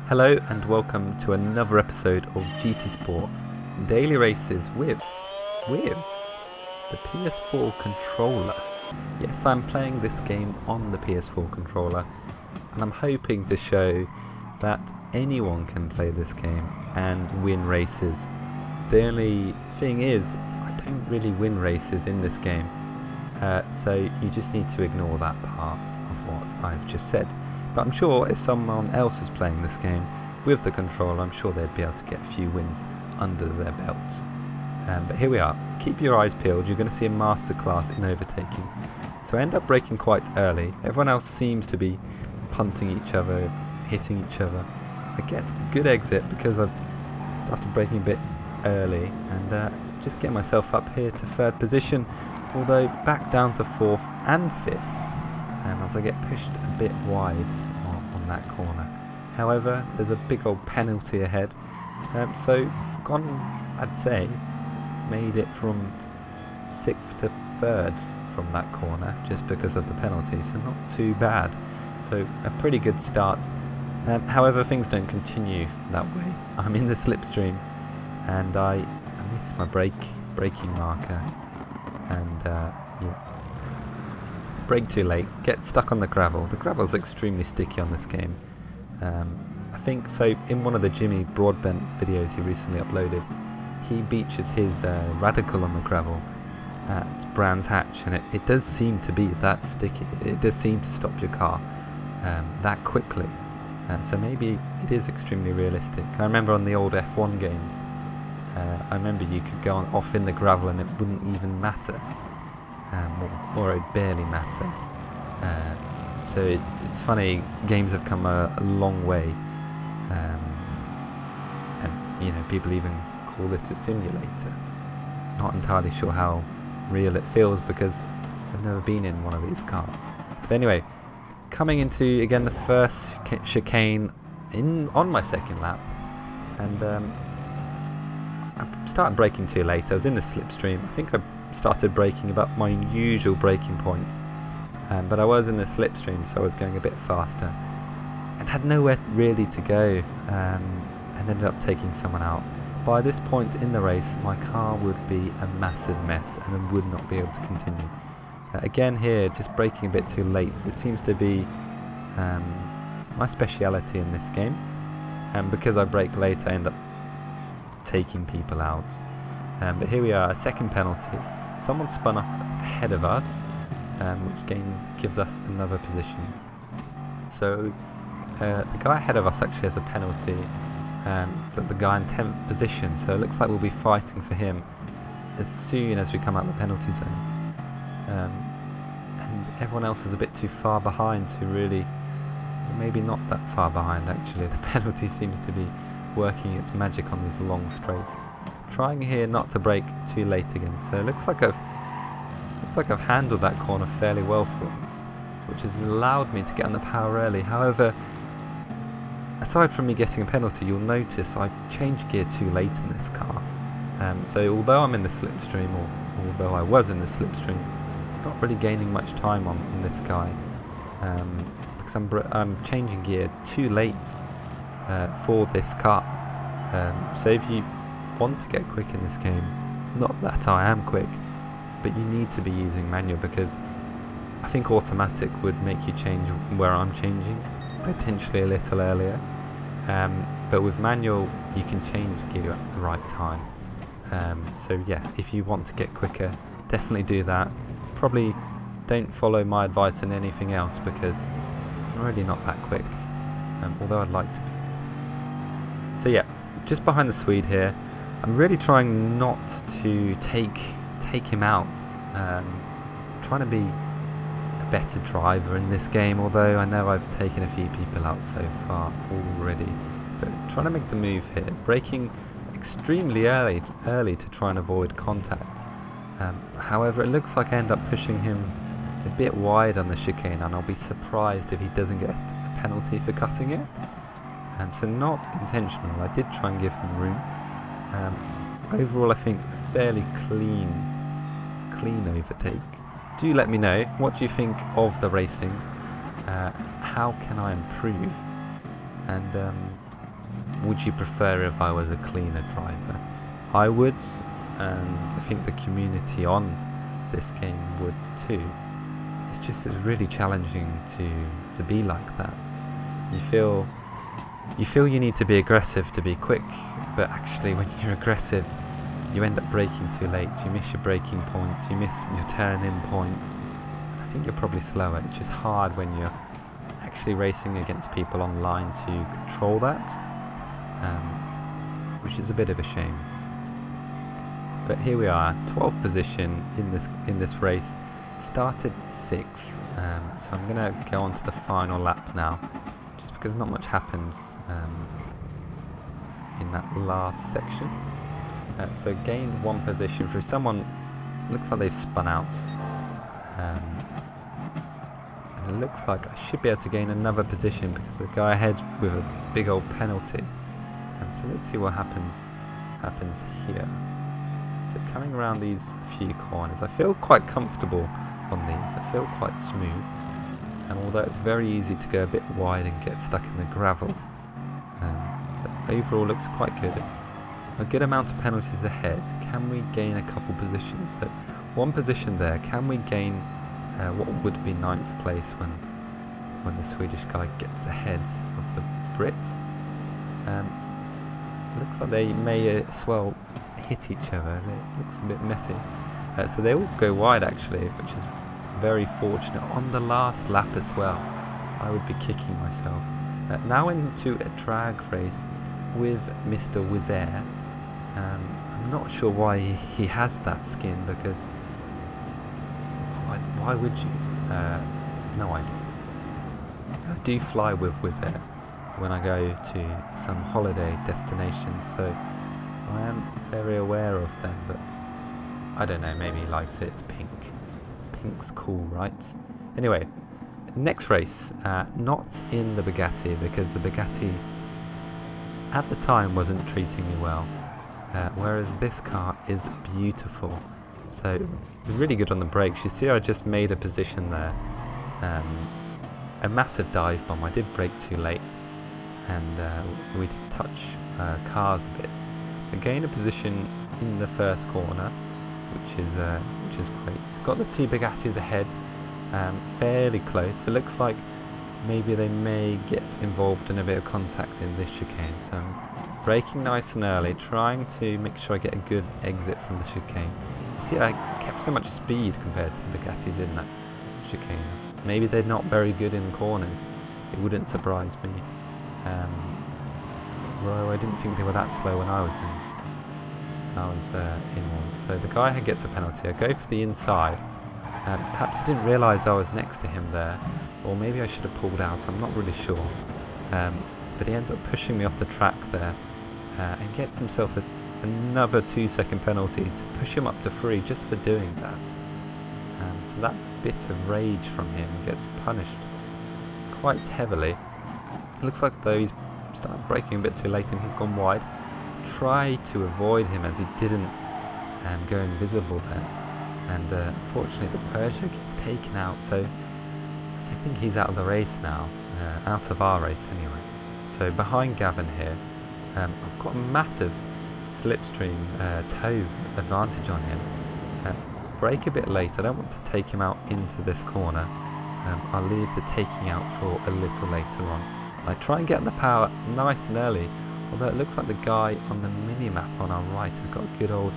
Hello and welcome to another episode of GT Sport Daily Races with the PS4 Controller. Yes, I'm playing this game on the PS4 Controller and I'm hoping to show that anyone can play this game and win races. The only thing is, I don't really win races in this game, so you just need to ignore that part of what I've just said. But I'm sure if someone else is playing this game with the controller, I'm sure they'd be able to get a few wins under their belt. But here we are. Keep your eyes peeled. You're going to see a masterclass in overtaking. So I end up braking quite early. Everyone else seems to be punting each other, hitting each other. I get a good exit because I've started braking a bit early and just get myself up here to third position, although back down to fourth and fifth. As I get pushed a bit wide on that corner. However, there's a big old penalty ahead, so gone, I'd say, made it from 6th to 3rd from that corner just because of the penalty, so not too bad. So a pretty good start. However, things don't continue that way. I'm in the slipstream and I miss my braking marker and yeah. Brake too late, get stuck on the gravel. The gravel's extremely sticky on this game. I think so. In one of the Jimmy Broadbent videos he recently uploaded, he beaches his radical on the gravel at Brands Hatch, and it does seem to be that sticky. It does seem to stop your car that quickly. So maybe it is extremely realistic. I remember on the old F1 games, I remember you could go off in the gravel and it wouldn't even matter. Or it barely matter. So it's funny, games have come a long way, and you know, people even call this a simulator. Not entirely sure how real it feels because I've never been in one of these cars. But anyway, coming into again the first chicane on my second lap, and I started braking too late. I was in the slipstream. I think I started braking about my usual braking point, but I was in the slipstream, so I was going a bit faster and had nowhere really to go, and ended up taking someone out. By this point in the race, my car would be a massive mess and I would not be able to continue. Again here, just braking a bit too late. It seems to be my speciality in this game, and because I brake late I end up taking people out. But here we are, a second penalty. Someone spun off ahead of us, which gives us another position. So the guy ahead of us actually has a penalty. So the guy in 10th position. So it looks like we'll be fighting for him as soon as we come out the penalty zone. And everyone else is a bit too far behind to really, maybe not that far behind actually. The penalty seems to be working its magic on these long straights. Trying here not to brake too late again, so it looks like I've handled that corner fairly well for once, which has allowed me to get on the power early. However, aside from me getting a penalty, you'll notice I changed gear too late in this car. So although I'm in the slipstream, or although I was in the slipstream, I'm not really gaining much time on this guy, because I'm changing gear too late for this car. So if you want to get quick in this game, not that I am quick, but you need to be using manual, because I think automatic would make you change where I'm changing, potentially a little earlier, but with manual you can change gear at the right time. So yeah, if you want to get quicker, definitely do that. Probably don't follow my advice on anything else, because I'm really not that quick, although I'd like to be. So yeah, just behind the Swede here. I'm really trying not to take him out. Trying to be a better driver in this game, although I know I've taken a few people out so far already. But trying to make the move here, braking extremely early to try and avoid contact. However, it looks like I end up pushing him a bit wide on the chicane, and I'll be surprised if he doesn't get a penalty for cutting it. So not intentional. I did try and give him room. Overall, I think a fairly clean overtake. Do let me know, what do you think of the racing? How can I improve? And would you prefer if I was a cleaner driver? I would, and I think the community on this game would too. It's really challenging to be like that. You feel you need to be aggressive to be quick, but actually when you're aggressive you end up braking too late. You miss your braking points, you miss your turn-in points. I think you're probably slower. It's just hard when you're actually racing against people online to control that, which is a bit of a shame. But here we are, 12th position in this race. Started 6th, so I'm gonna go on to the final lap now, just because not much happens in that last section. So gained 1 position through someone. Looks like they've spun out, and it looks like I should be able to gain another position because the guy ahead with a big old penalty. So let's see what happens here. So coming around these few corners, I feel quite comfortable on these. I feel quite smooth, and although it's very easy to go a bit wide and get stuck in the gravel, but overall looks quite good. A good amount of penalties ahead. Can we gain a couple positions? So 1 position there. Can we gain what would be 9th place when the Swedish guy gets ahead of the Brit? Looks like they may as well hit each other. It looks a bit messy. So they all go wide actually, which is very fortunate. On the last lap as well, I would be kicking myself. Now into a drag race with Mr. Wizair. I'm not sure why he has that skin, because why would you? No idea. I do fly with Wizair when I go to some holiday destinations, so I am very aware of them, but I don't know, maybe he likes it. It's pink. Pink's cool, right? Anyway, next race, not in the Bugatti, because the Bugatti at the time wasn't treating me well, whereas this car is beautiful. So it's really good on the brakes. You see I just made a position there, a massive dive bomb. I did brake too late, and we did touch cars a bit. I gained a position in the first corner, which is great. Got the 2 Bugattis ahead, fairly close. It looks like maybe they may get involved in a bit of contact in this chicane. So I'm braking nice and early, trying to make sure I get a good exit from the chicane. You see, I kept so much speed compared to the Bugattis in that chicane. Maybe they're not very good in corners. It wouldn't surprise me. Although I didn't think they were that slow when I was in one. So the guy who gets a penalty, I go for the inside. Perhaps I didn't realise I was next to him there, or maybe I should have pulled out, I'm not really sure. But he ends up pushing me off the track there, and gets himself another 2-second penalty to push him up to 3 just for doing that. So that bit of rage from him gets punished quite heavily. It looks like though he's started braking a bit too late and he's gone wide. Try to avoid him as he didn't go invisible then, and unfortunately the Peugeot gets taken out, so I think he's out of the race now, out of our race anyway. So behind Gavin here, I've got a massive slipstream toe advantage on him. Brake a bit late, I don't want to take him out into this corner. I'll leave the taking out for a little later on. I try and get in the power nice and early, although it looks like the guy on the mini-map on our right has got a good old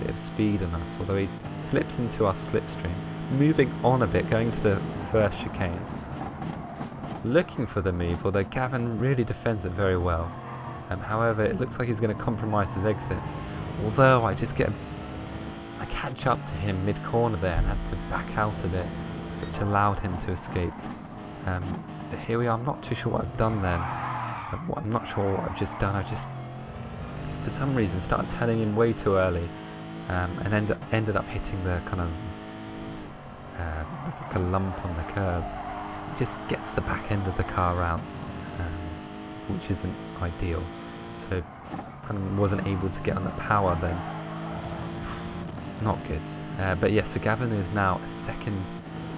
bit of speed on us, although he slips into our slipstream. Moving on a bit, going to the first chicane. Looking for the move, although Gavin really defends it very well. However, it looks like he's going to compromise his exit, although I catch up to him mid-corner there and had to back out a bit, which allowed him to escape. But here we are, I'm not too sure what I've done then. I'm not sure what I've just done. I just, for some reason, started turning in way too early, and ended up hitting the kind of, there's like a lump on the curb. It just gets the back end of the car out, which isn't ideal. So kind of wasn't able to get on the power then. Not good. But yes, so Gavin is now a second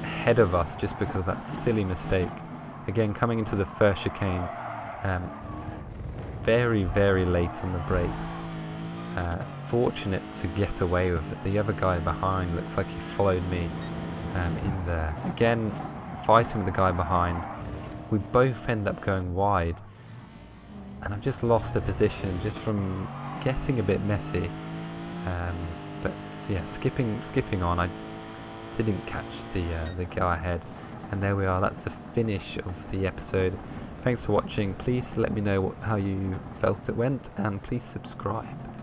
ahead of us just because of that silly mistake. Again, coming into the first chicane, very, very late on the brakes. Fortunate to get away with it. The other guy behind looks like he followed me in there. Again, fighting with the guy behind. We both end up going wide, and I've just lost the position just from getting a bit messy. But yeah, skipping on, I didn't catch the go ahead, and there we are. That's the finish of the episode. Thanks for watching. Please let me know how you felt it went, and please subscribe.